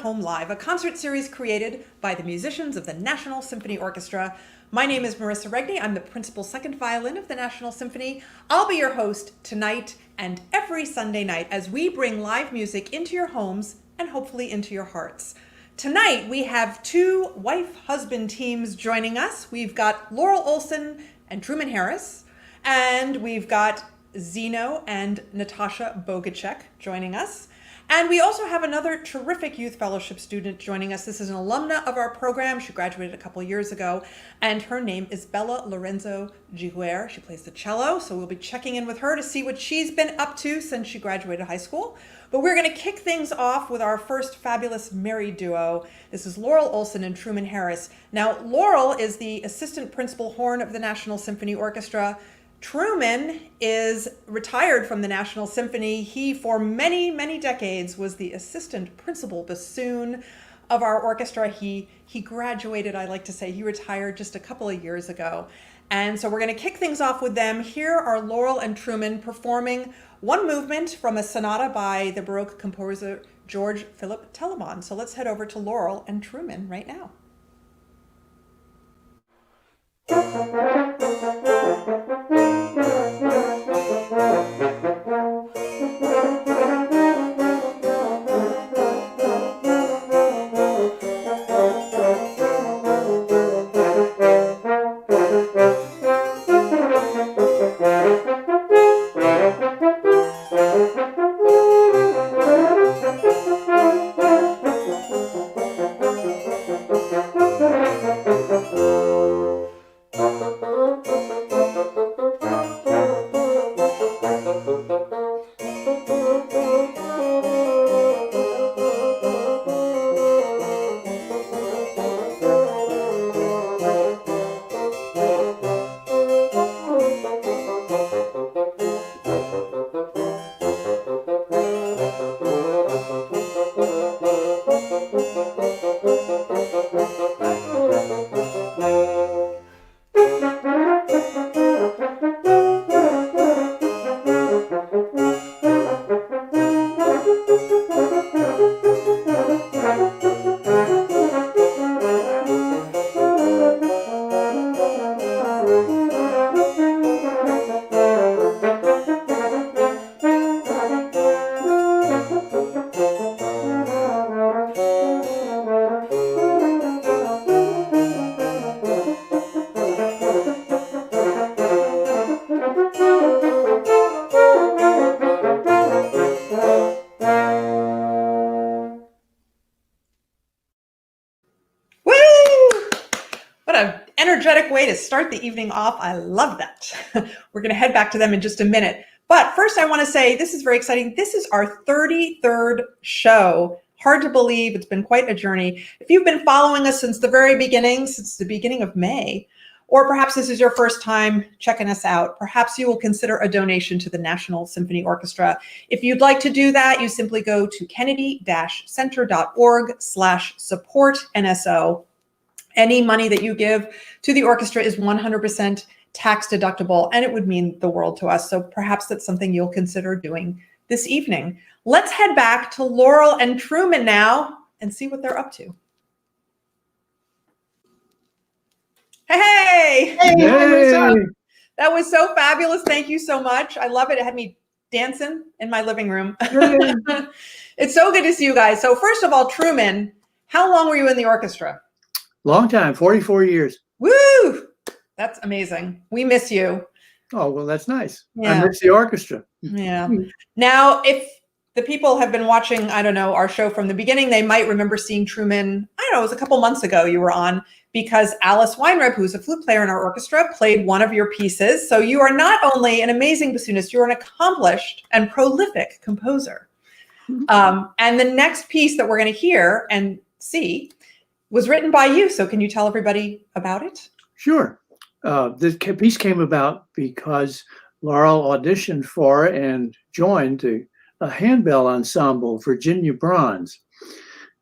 Home Live, a concert series created by the musicians of the National Symphony Orchestra. My name is Marissa Regni. I'm the Principal Second Violin of the National Symphony. I'll be your host tonight and every Sunday night as we bring live music into your homes and hopefully into your hearts. Tonight we have two wife-husband teams joining us. We've got Laurel, Ohlson and Truman Harris, and we've got Zino and Natasha Bogachek joining us. And we also have another terrific youth fellowship student joining us. This is an alumna of our program. She graduated a couple years ago, and her name is Bella Lorenzo-Giguere. She plays the cello, so we'll be checking in with her to see what she's been up to since she graduated high school. But we're going to kick things off with our first fabulous married duo. This is Laurel Ohlson and Truman Harris. Now, Laurel is the assistant principal horn of the National Symphony Orchestra. Truman is retired from the National Symphony. He, for many, many decades, was the assistant principal bassoon of our orchestra. He graduated, I like to say, he retired just a couple of years ago. And so we're going to kick things off with them. Here are Laurel and Truman performing one movement from a sonata by the Baroque composer George Philipp Telemann. So let's head over to Laurel and Truman right now. Way to start the evening off. I love that. We're going to head back to them in just a minute. But first, I want to say this is very exciting. This is our 33rd show. Hard to believe. It's been quite a journey. If you've been following us since the very beginning, since the beginning of May, or perhaps this is your first time checking us out, perhaps you will consider a donation to the National Symphony Orchestra. If you'd like to do that, you simply go to kennedy-center.org/support NSO. Any money that you give to the orchestra is 100% tax deductible, and it would mean the world to us. So perhaps that's something you'll consider doing this evening. Let's head back to Laurel and Truman now and see what they're up to. Hey! Hey! That was so fabulous. Thank you so much. I love it. It had me dancing in my living room. It's so good to see you guys. So first of all, Truman, how long were you in the orchestra? Long time, 44 years. Woo! That's amazing. We miss you. Oh, well, that's nice. Yeah. I miss the orchestra. Yeah. Now, if the people have been watching, I don't know, our show from the beginning, they might remember seeing Truman, I don't know, it was a couple months ago you were on, because Alice Weinreb, who's a flute player in our orchestra, played one of your pieces. So you are not only an amazing bassoonist, you're an accomplished and prolific composer. And the next piece that we're going to hear and see was written by you. So can you tell everybody about it? Sure. This piece came about because Laurel auditioned for and joined a handbell ensemble, Virginia Bronze.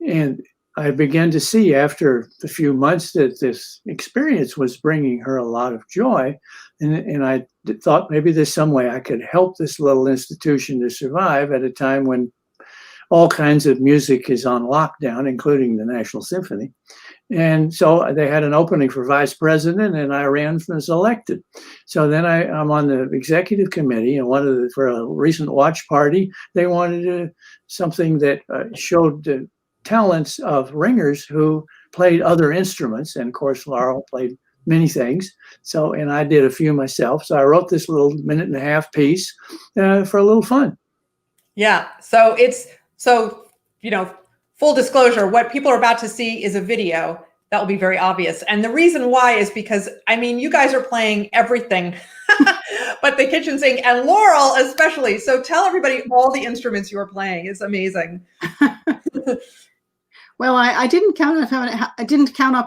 And I began to see after a few months that this experience was bringing her a lot of joy. And I thought maybe there's some way I could help this little institution to survive at a time when all kinds of music is on lockdown, including the National Symphony. And so they had an opening for vice president, and I ran and was elected. So then I'm on the executive committee, and for a recent watch party, they wanted something that showed the talents of ringers who played other instruments. And of course, Laurel played many things. So, and I did a few myself. So I wrote this little 1.5-minute piece for a little fun. Yeah. So full disclosure, what people are about to see is a video that will be very obvious. And the reason why is because, I mean, you guys are playing everything but the kitchen sink, and Laurel especially. So tell everybody all the instruments you are playing. It's amazing. Well, I didn't count up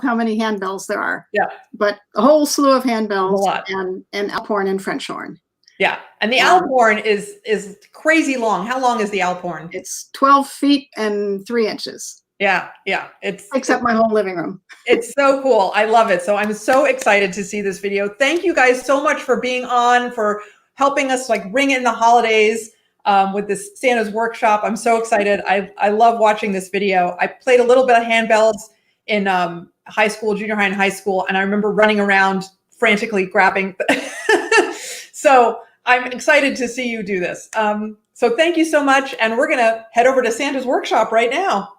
how many handbells there are. Yeah. But a whole slew of handbells, a lot. and alphorn and French horn. Yeah. And the alphorn is crazy long. How long is the alphorn? It's 12 feet and 3 inches. Yeah. It takes up my whole living room. It's so cool. I love it. So I'm so excited to see this video. Thank you guys so much for being on, for helping us ring in the holidays with this Santa's workshop. I'm so excited. I love watching this video. I played a little bit of handbells in high school, junior high and high school. And I remember running around frantically grabbing. So I'm excited to see you do this. So thank you so much. And we're going to head over to Santa's workshop right now.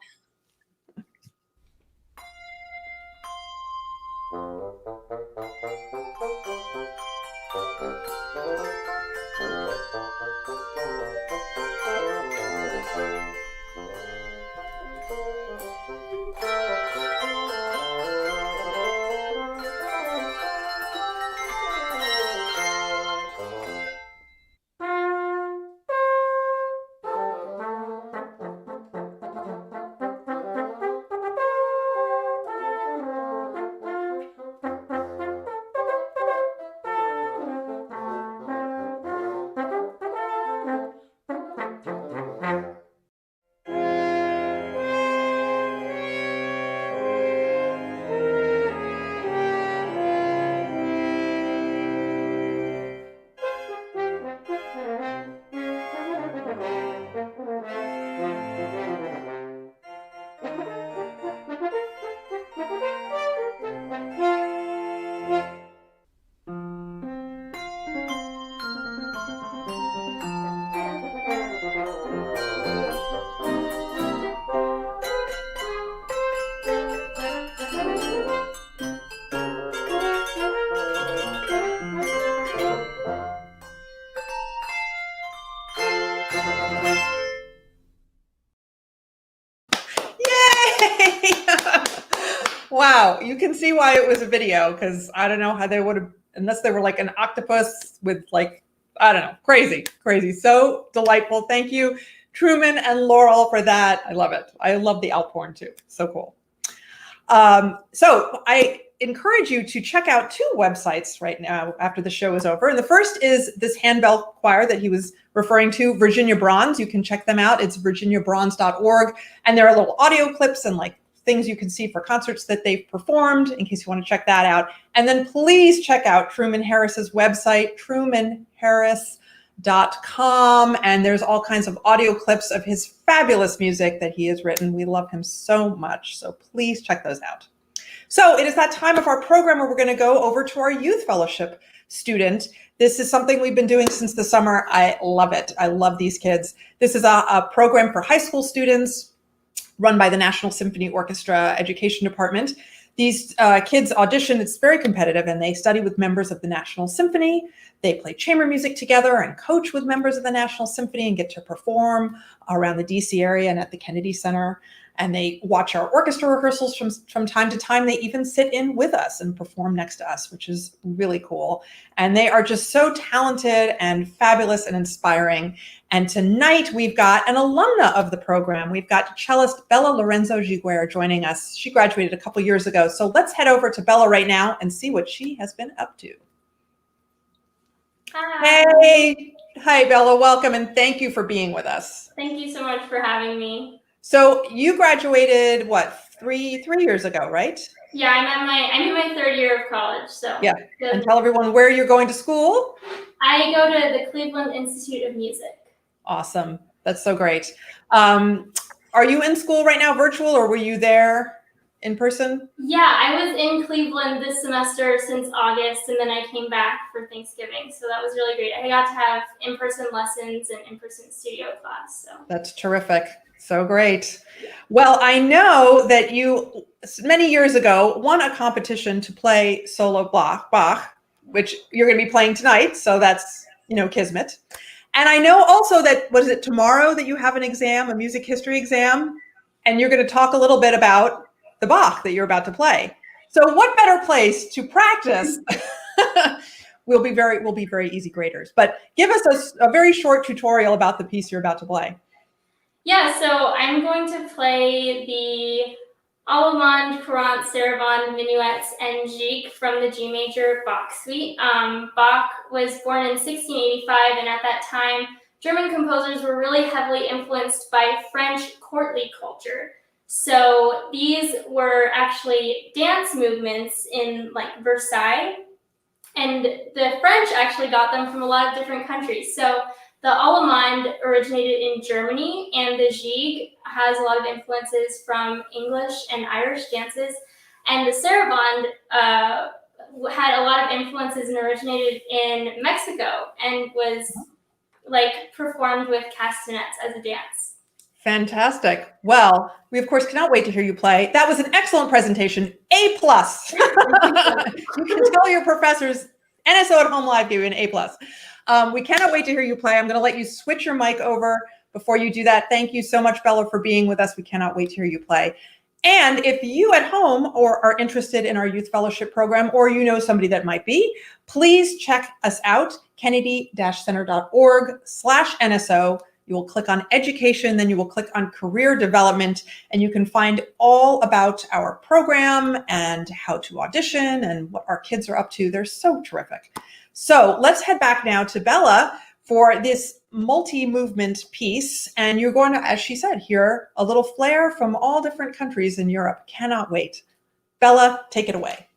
Wow, you can see why it was a video, because I don't know how they would have, unless they were like an octopus with I don't know, crazy. So delightful. Thank you, Truman and Laurel, for that. I love it. I love the alphorn too. So cool. So I encourage you to check out 2 websites right now after the show is over. And the first is this handbell choir that he was referring to, Virginia Bronze. You can check them out. It's virginiabronze.org. And there are little audio clips and things you can see for concerts that they've performed, in case you want to check that out. And then please check out Truman Harris's website, trumanharris.com. And there's all kinds of audio clips of his fabulous music that he has written. We love him so much. So please check those out. So it is that time of our program where we're going to go over to our youth fellowship student. This is something we've been doing since the summer. I love it. I love these kids. This is a program for high school students run by the National Symphony Orchestra Education Department. These kids audition. It's very competitive, and they study with members of the National Symphony. They play chamber music together and coach with members of the National Symphony and get to perform around the DC area and at the Kennedy Center. And they watch our orchestra rehearsals from time to time. They even sit in with us and perform next to us, which is really cool. And they are just so talented and fabulous and inspiring. And tonight we've got an alumna of the program. We've got cellist Bella Lorenzo-Giguere joining us. She graduated a couple years ago. So let's head over to Bella right now and see what she has been up to. Hi. Hey, hi Bella, welcome, and thank you for being with us. Thank you so much for having me. So you graduated, what, three years ago, right? Yeah, I'm in my 3rd year of college. So yeah, and tell everyone where you're going to school. I go to the Cleveland Institute of Music. Awesome. That's so great. Are you in school right now, virtual, or were you there in person? Yeah, I was in Cleveland this semester since August, and then I came back for Thanksgiving. So that was really great. I got to have in-person lessons and in-person studio class. So That's terrific. So great. Well, I know that you many years ago won a competition to play solo Bach, which you're going to be playing tonight. So that's, kismet. And I know also that, was it tomorrow that you have an exam, a music history exam, and you're going to talk a little bit about the Bach that you're about to play. So what better place to practice? We'll be very easy graders, but give us a very short tutorial about the piece you're about to play. yeah, so I'm going to play the Allemande, Courante, Sarabande, Minuets, and Gigue from the G major Bach suite. Bach was born in 1685, and at that time, German composers were really heavily influenced by French courtly culture. So these were actually dance movements in like Versailles, and the French actually got them from a lot of different countries. So the Allemande originated in Germany, and the Gigue has a lot of influences from English and Irish dances. And the Sarabande had a lot of influences and originated in Mexico and was performed with castanets as a dance. Fantastic. Well, we of course cannot wait to hear you play. That was an excellent presentation. A+. You can tell your professors NSO at Home Live gave you an A+. We cannot wait to hear you play. I'm going to let you switch your mic over before you do that. Thank you so much, Bella, for being with us. We cannot wait to hear you play. And if you at home or are interested in our youth fellowship program, or you know somebody that might be, please check us out, kennedy-center.org/NSO. You will click on education, then you will click on career development, and you can find all about our program and how to audition and what our kids are up to. They're so terrific. So let's head back now to Bella for this multi-movement piece. And you're going to, as she said, hear a little flair from all different countries in Europe. Cannot wait. Bella, take it away.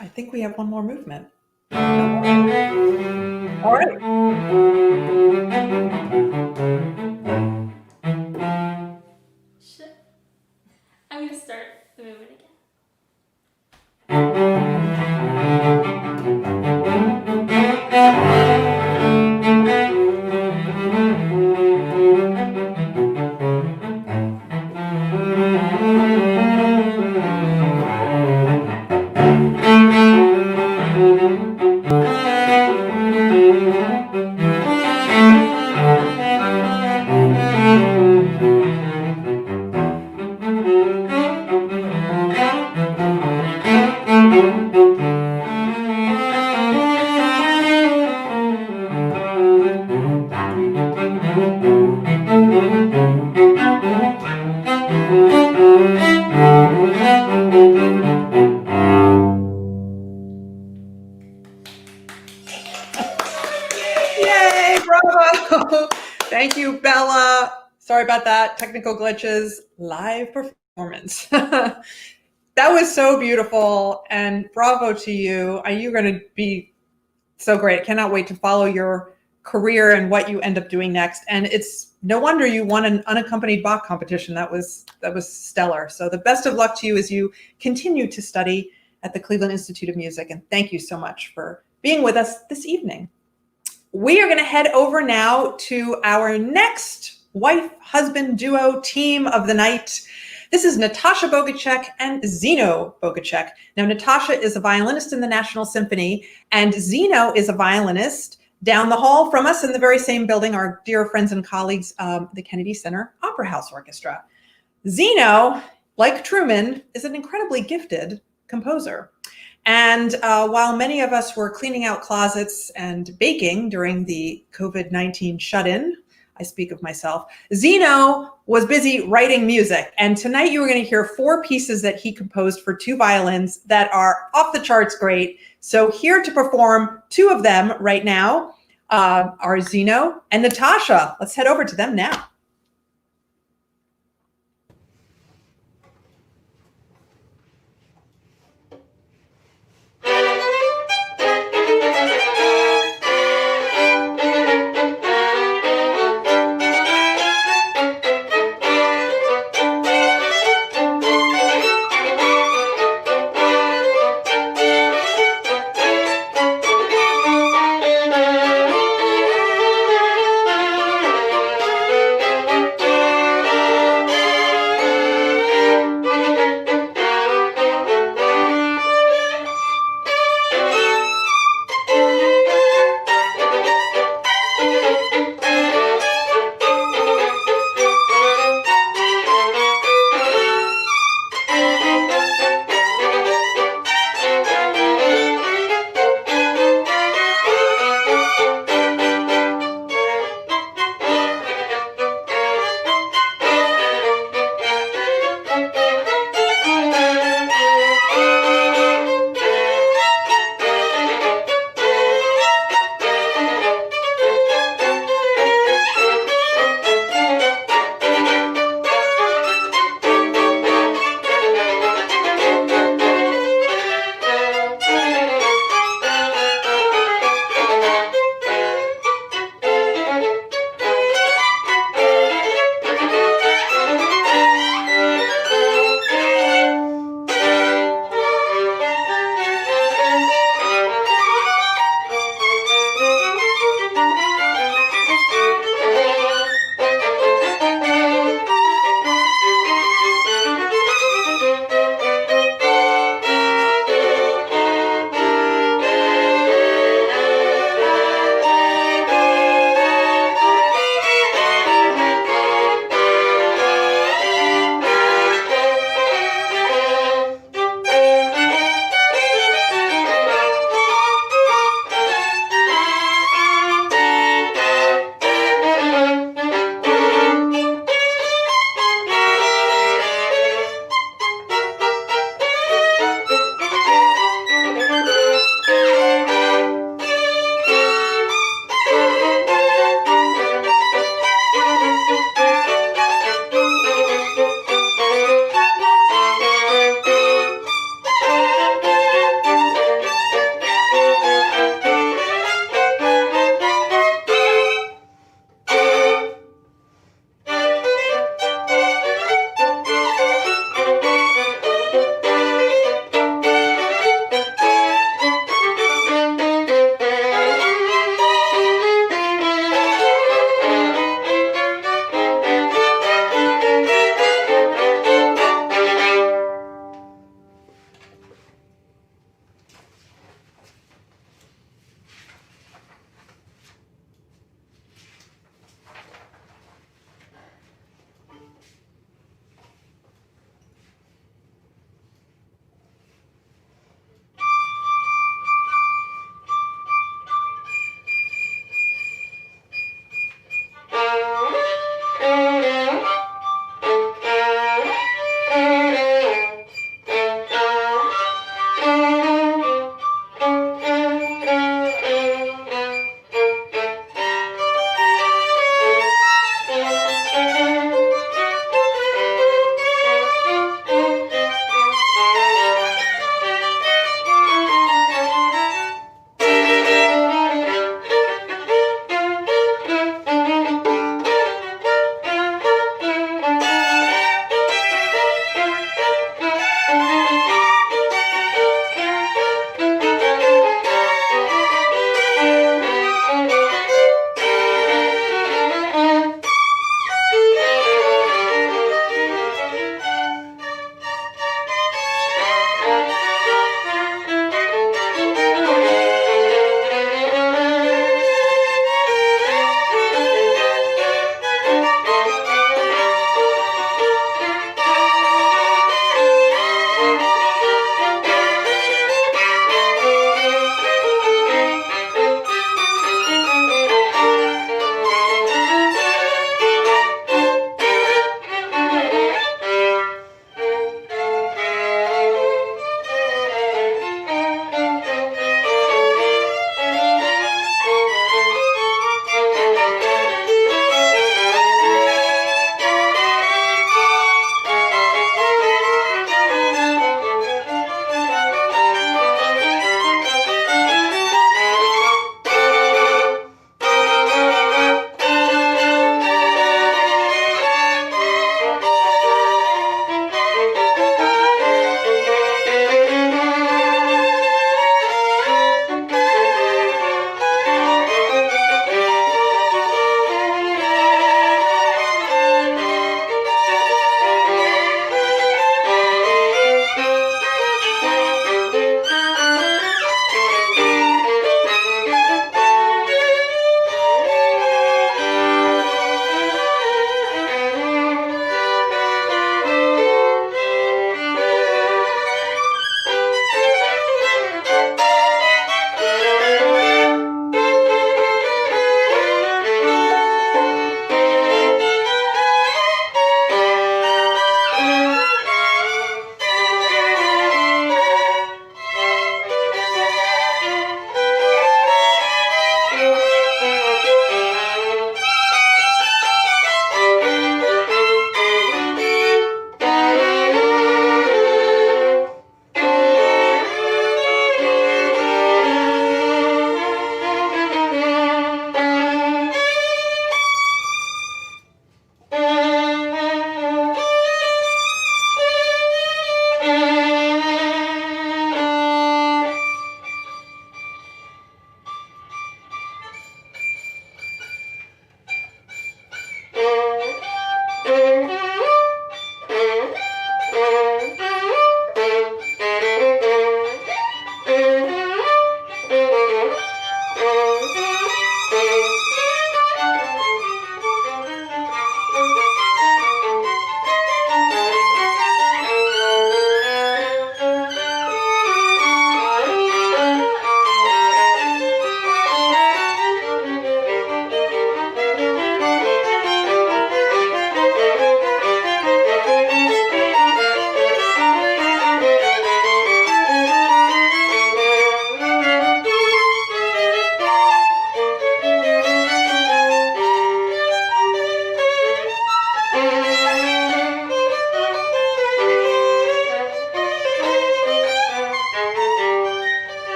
I think we have one more movement. All right. I'm going to start the movement again. Thank you, Bella. Sorry about that. Technical glitches. Live performance. That was so beautiful, and bravo to you. You're going to be so great. I cannot wait to follow your career and what you end up doing next. And it's no wonder you won an unaccompanied Bach competition. That was stellar. So the best of luck to you as you continue to study at the Cleveland Institute of Music. And thank you so much for being with us this evening. We are going to head over now to our next wife-husband duo team of the night. This is Natasha Bogachek and Zino Bogachek. Now, Natasha is a violinist in the National Symphony, and Zino is a violinist down the hall from us in the very same building, our dear friends and colleagues, the Kennedy Center Opera House Orchestra. Zino, like Truman, is an incredibly gifted composer. And while many of us were cleaning out closets and baking during the COVID-19 shut-in, I speak of myself, Zino was busy writing music. And tonight you are going to hear 4 pieces that he composed for 2 violins that are off the charts great. So here to perform 2 of them right now are Zino and Natasha. Let's head over to them now.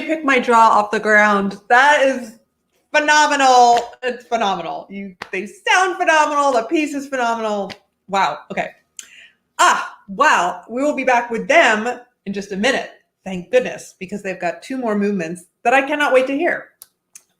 me pick my jaw off the ground. That is phenomenal. It's phenomenal. They sound phenomenal. The piece is phenomenal. Wow. Okay. Wow. We will be back with them in just a minute. Thank goodness, because they've got 2 more movements that I cannot wait to hear.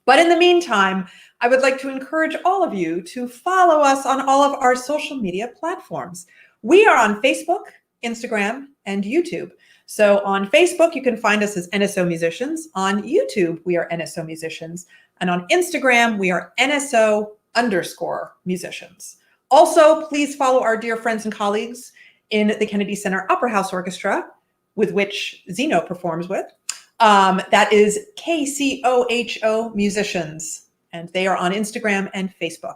But in the meantime, I would like to encourage all of you to follow us on all of our social media platforms. We are on Facebook, Instagram, and YouTube. So on Facebook, you can find us as NSO Musicians. On YouTube, we are NSO Musicians. And on Instagram, we are NSO_musicians. Also, please follow our dear friends and colleagues in the Kennedy Center Opera House Orchestra, with which Zino performs with. That is KCOHO Musicians, and they are on Instagram and Facebook.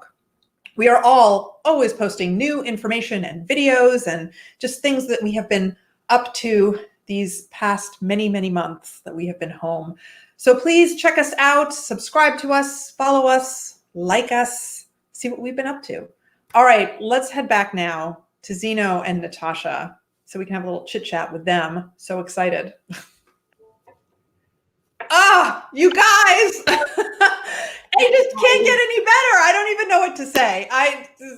We are all always posting new information and videos and just things that we have been up to these past many, many months that we have been home. So please check us out, subscribe to us, follow us, like us, see what we've been up to. All right, let's head back now to Zino and Natasha so we can have a little chit chat with them. So excited. You guys, I just can't get any better. I don't even know what to say.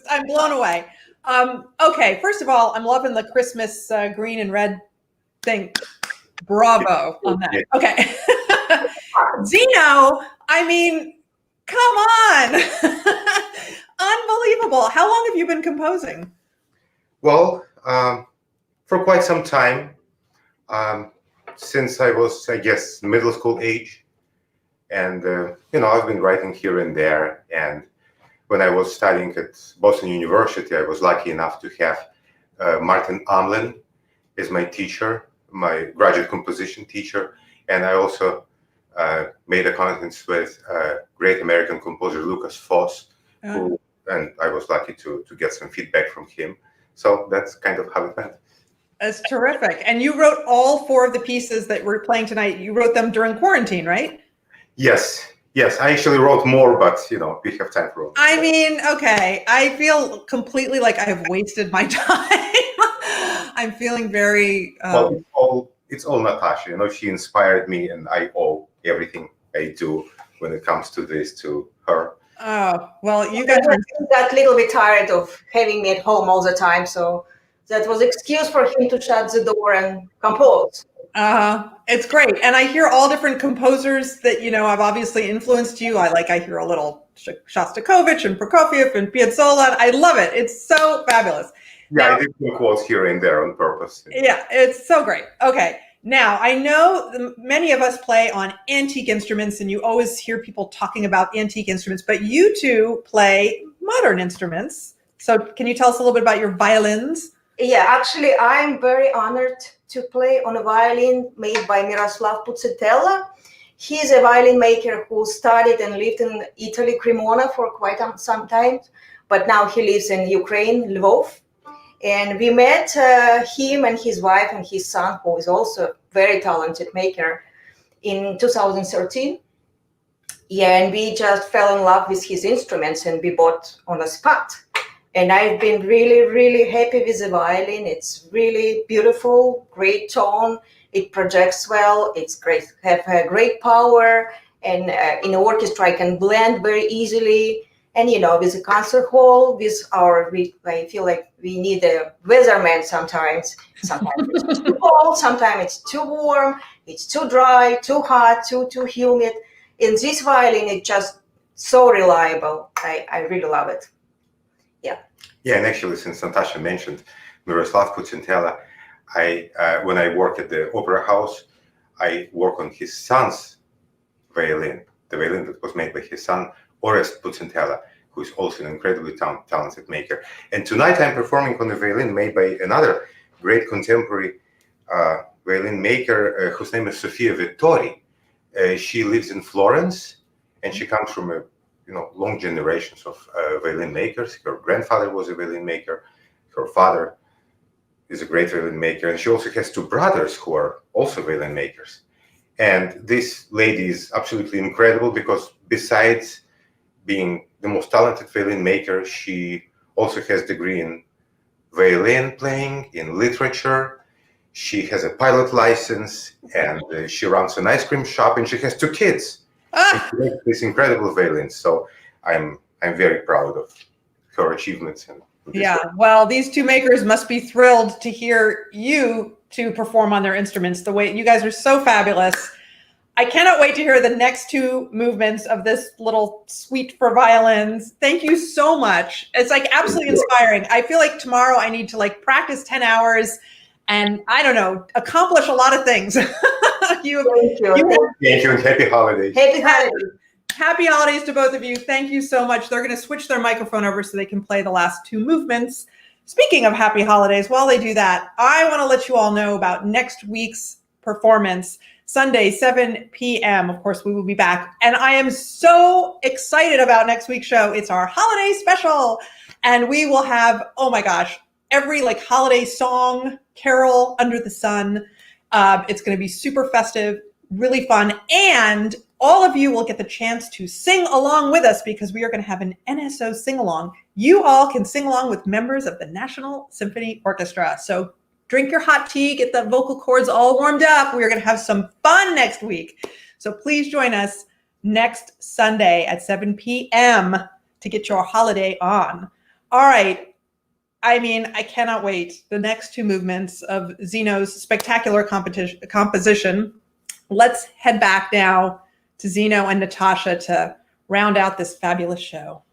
I'm blown away. Okay, first of all, I'm loving the Christmas green and red thing. Bravo on that. Okay. Zino, I mean, come on. Unbelievable. How long have you been composing? Well, for quite some time, since I was, I guess, middle school age. And, I've been writing here and there. And when I was studying at Boston University, I was lucky enough to have Martin Amlin as my teacher, my graduate composition teacher. And I also made acquaintance with great American composer Lucas Foss, and I was lucky to get some feedback from him. So that's kind of how it went. That's terrific. And you wrote all 4 of the pieces that we're playing tonight. You wrote them during quarantine, right? Yes. I actually wrote more, but we have time for all. I mean, okay. I feel completely like I have wasted my time. I'm feeling very. Well, it's all Natasha. She inspired me, and I owe everything I do when it comes to this to her. Oh well, you guys got a little bit tired of having me at home all the time, so that was excuse for him to shut the door and compose. It's great. And I hear all different composers that, have obviously influenced you. I hear a little Shostakovich and Prokofiev and Piazzolla. I love it. It's so fabulous. Yeah, now, I did some quotes here and there on purpose. Yeah, it's so great. Okay. Now, I know many of us play on antique instruments, and you always hear people talking about antique instruments, but you 2 play modern instruments. So can you tell us a little bit about your violins? Yeah, actually, I'm very honored to play on a violin made by Miroslav Pucetella. He's a violin maker who studied and lived in Italy, Cremona, for quite some time, but now he lives in Ukraine, Lvov. And we met him and his wife and his son, who is also a very talented maker, in 2013. Yeah, and we just fell in love with his instruments, and we bought on the spot. And I've been really, really happy with the violin. It's really beautiful, great tone. It projects well. It's great, have a great power. And in the orchestra, I can blend very easily. And, with the concert hall, I feel like we need a weatherman sometimes. Sometimes it's too cold, sometimes it's too warm, it's too dry, too hot, too humid. In this violin, it's just so reliable. I really love it. Yeah, and actually, since Natasha mentioned Miroslav Pucetella, when I work at the Opera House, I work on his son's violin, the violin that was made by his son, Orest Pucetella, who is also an incredibly talented maker. And tonight I'm performing on a violin made by another great contemporary violin maker whose name is Sofia Vettori. She lives in Florence, and she comes from long generations of violin makers. Her grandfather was a violin maker. Her father is a great violin maker. And she also has 2 brothers who are also violin makers. And this lady is absolutely incredible because besides being the most talented violin maker, she also has a degree in violin playing, in literature. She has a pilot license, and she runs an ice cream shop, and she has 2 kids. And she makes this incredible violin. So I'm very proud of her achievements. Yeah, well, these 2 makers must be thrilled to hear you 2 perform on their instruments. The way you guys are so fabulous. I cannot wait to hear the next 2 movements of this little suite for violins. Thank you so much. It's like absolutely inspiring. I feel like tomorrow I need to like practice 10 hours and I don't know, accomplish a lot of things. Thank you. Thank you, and happy holidays. Happy holidays. Happy holidays to both of you. Thank you so much. They're going to switch their microphone over so they can play the last 2 movements. Speaking of happy holidays, while they do that, I want to let you all know about next week's performance. Sunday, 7 p.m. Of course, we will be back. And I am so excited about next week's show. It's our holiday special. And we will have, oh my gosh, every like holiday song, carol under the sun. It's going to be super festive, really fun. And all of you will get the chance to sing along with us because we are going to have an NSO sing-along. You all can sing along with members of the National Symphony Orchestra. So drink your hot tea, get the vocal cords all warmed up. We're going to have some fun next week. So please join us next Sunday at 7 p.m. to get your holiday on. All right. I mean, I cannot wait. The next 2 movements of Zino's spectacular composition. Let's head back now to Zino and Natasha to round out this fabulous show.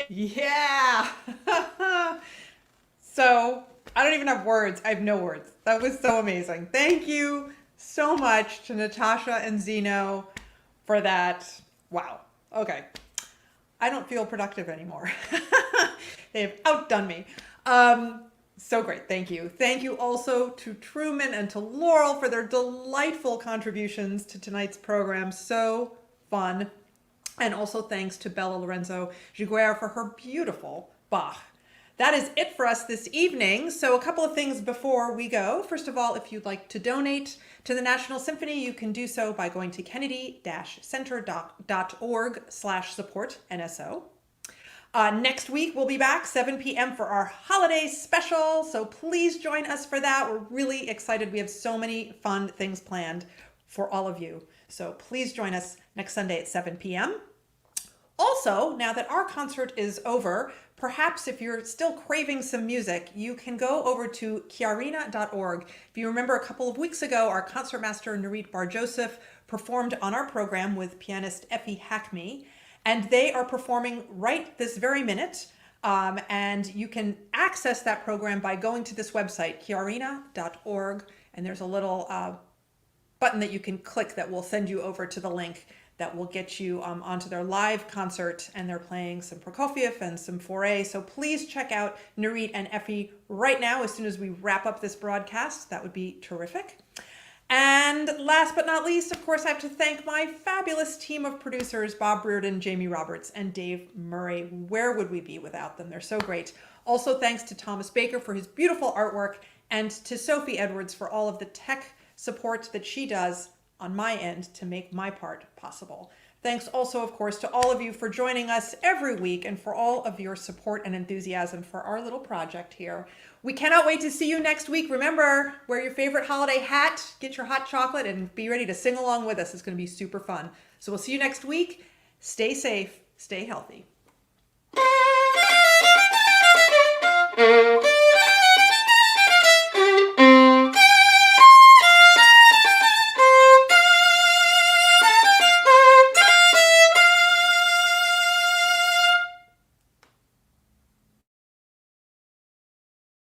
Yeah. So I don't even have words. I have no words. That was so amazing. Thank you so much to Natasha and Zino for that. Wow. Okay. I don't feel productive anymore. They have outdone me. So great. Thank you. Thank you also to Truman and to Laurel for their delightful contributions to tonight's program. So fun. And also thanks to Bella Lorenzo-Giguere for her beautiful Bach. That is it for us this evening. So a couple of things before we go. First of all, if you'd like to donate to the National Symphony, you can do so by going to kennedy-center.org/support NSO. Next week, we'll be back 7 p.m. for our holiday special. So please join us for that. We're really excited. We have so many fun things planned for all of you. So please join us next Sunday at 7 p.m. Also, now that our concert is over, perhaps if you're still craving some music, you can go over to chiarina.org. If you remember, a couple of weeks ago, our concertmaster Nurit Bar-Joseph performed on our program with pianist Effie Hackney, and they are performing right this very minute. And you can access that program by going to this website, chiarina.org, and there's a little button that you can click that will send you over to the link that will get you onto their live concert, and they're playing some Prokofiev and some Fauré. So please check out Nurit and Effie right now as soon as we wrap up this broadcast. That would be terrific. And last but not least, of course, I have to thank my fabulous team of producers, Bob Reardon, Jamie Roberts, and Dave Murray. Where would we be without them? They're so great. Also, thanks to Thomas Baker for his beautiful artwork, and to Sophie Edwards for all of the tech support that she does on my end to make my part possible. Thanks also, of course, to all of you for joining us every week and for all of your support and enthusiasm for our little project here. We cannot wait to see you next week. Remember, wear your favorite holiday hat, get your hot chocolate, and be ready to sing along with us. It's going to be super fun. So we'll see you next week. Stay safe, stay healthy.